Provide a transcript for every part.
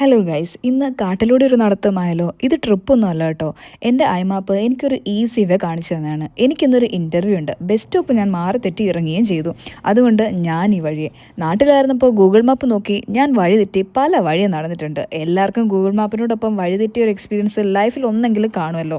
Hello guys, ഇന്ന് കാട്ടിലൂടെ ഒരു നടത്തമായാലോ? ഇത് ട്രിപ്പൊന്നും അല്ല കേട്ടോ. എൻ്റെ ഐമാപ്പ് എനിക്കൊരു ഈസി വേ കാണിച്ചു തന്നതാണ്. എനിക്കിന്നൊരു ഇൻ്റർവ്യൂ ഉണ്ട്. ബസ് സ്റ്റോപ്പ് ഞാൻ മാറി തെറ്റി ഇറങ്ങുകയും ചെയ്തു. അതുകൊണ്ട് ഞാൻ ഈ വഴിയെ നാട്ടിലായിരുന്നപ്പോൾ ഗൂഗിൾ മാപ്പ് നോക്കി ഞാൻ വഴി തെറ്റി പല വഴിയും നടന്നിട്ടുണ്ട്. എല്ലാവർക്കും ഗൂഗിൾ മാപ്പിനോടൊപ്പം വഴി തെറ്റിയ ഒരു എക്സ്പീരിയൻസ് ലൈഫിൽ ഒന്നെങ്കിലും കാണുമല്ലോ.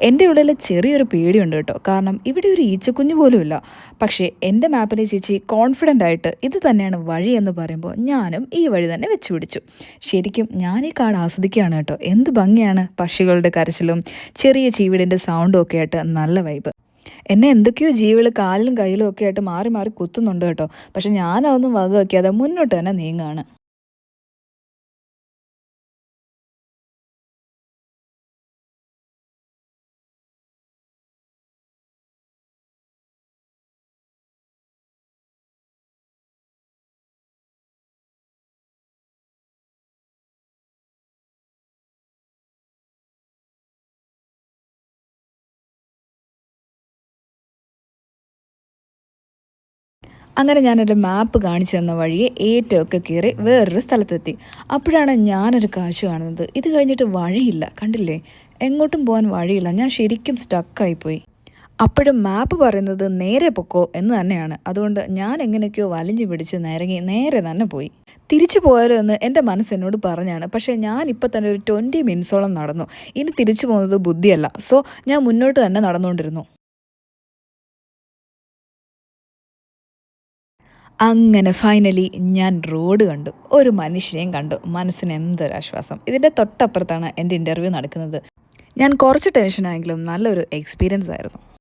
എൻ്റെ ഉള്ളിൽ ചെറിയൊരു പേടിയുണ്ട് കേട്ടോ. കാരണം ഇവിടെ ഒരു ഈച്ചക്കുഞ്ഞു പോലും ഇല്ല. പക്ഷേ എൻ്റെ മാപ്പിനെ ചേച്ചി കോൺഫിഡൻ്റ് ആയിട്ട് ഇത് തന്നെയാണ് വഴി എന്ന് പറയുമ്പോൾ ഞാനും ഈ വഴി തന്നെ വെച്ച് പിടിച്ചു. ശരിക്കും ഞാൻ ഈ കാട് ആസ്വദിക്കുകയാണ് കേട്ടോ. എന്ത് ഭംഗിയാണ്, പക്ഷികളുടെ കരച്ചിലും ചെറിയ ചീവിടിൻ്റെ സൗണ്ടും ഒക്കെ ആയിട്ട് നല്ല വൈബ്. എന്നെ എന്തൊക്കെയോ ജീവികൾ കാലിലും കയ്യിലും ഒക്കെ ആയിട്ട് മാറി മാറി കുത്തുന്നുണ്ട് കേട്ടോ. പക്ഷെ ഞാനതൊന്നും വക വയ്ക്കാതെ മുന്നോട്ട് തന്നെ നീങ്ങുകയാണ്. അങ്ങനെ ഞാനൊരു മാപ്പ് കാണിച്ചു തന്ന വഴിയെ ഏറ്റവും കയറി വേറൊരു സ്ഥലത്തെത്തി. അപ്പോഴാണ് ഞാനൊരു കാഴ്ച കാണുന്നത്. ഇത് കഴിഞ്ഞിട്ട് വഴിയില്ല, കണ്ടില്ലേ? എങ്ങോട്ടും പോകാൻ വഴിയില്ല. ഞാൻ ശരിക്കും സ്റ്റക്കായിപ്പോയി. അപ്പോഴും മാപ്പ് പറയുന്നത് നേരെ പൊക്കോ എന്ന് തന്നെയാണ്. അതുകൊണ്ട് ഞാൻ എങ്ങനെയൊക്കെയോ വലിഞ്ഞു പിടിച്ച് നേരെ തന്നെ പോയി. തിരിച്ചു പോയാലോ എന്ന് എൻ്റെ മനസ്സ് എന്നോട് പറഞ്ഞാണ്. പക്ഷേ ഞാൻ ഇപ്പോൾ തന്നെ ഒരു 20 മിനിറ്റ്സോളം നടന്നു. ഇനി തിരിച്ചു പോകുന്നത് ബുദ്ധിയല്ല. സോ ഞാൻ മുന്നോട്ട് തന്നെ നടന്നുകൊണ്ടിരുന്നു. അങ്ങനെ ഫൈനലി ഞാൻ റോഡ് കണ്ടു. ഒരു മനുഷ്യനെയും കണ്ടു. മനസ്സിന് എന്തൊരാശ്വാസം. ഇതിൻ്റെ തൊട്ടപ്പുറത്താണ് എൻ്റെ ഇൻ്റർവ്യൂ നടക്കുന്നത്. ഞാൻ കുറച്ച് ടെൻഷനായെങ്കിലും നല്ലൊരു എക്സ്പീരിയൻസ് ആയിരുന്നു.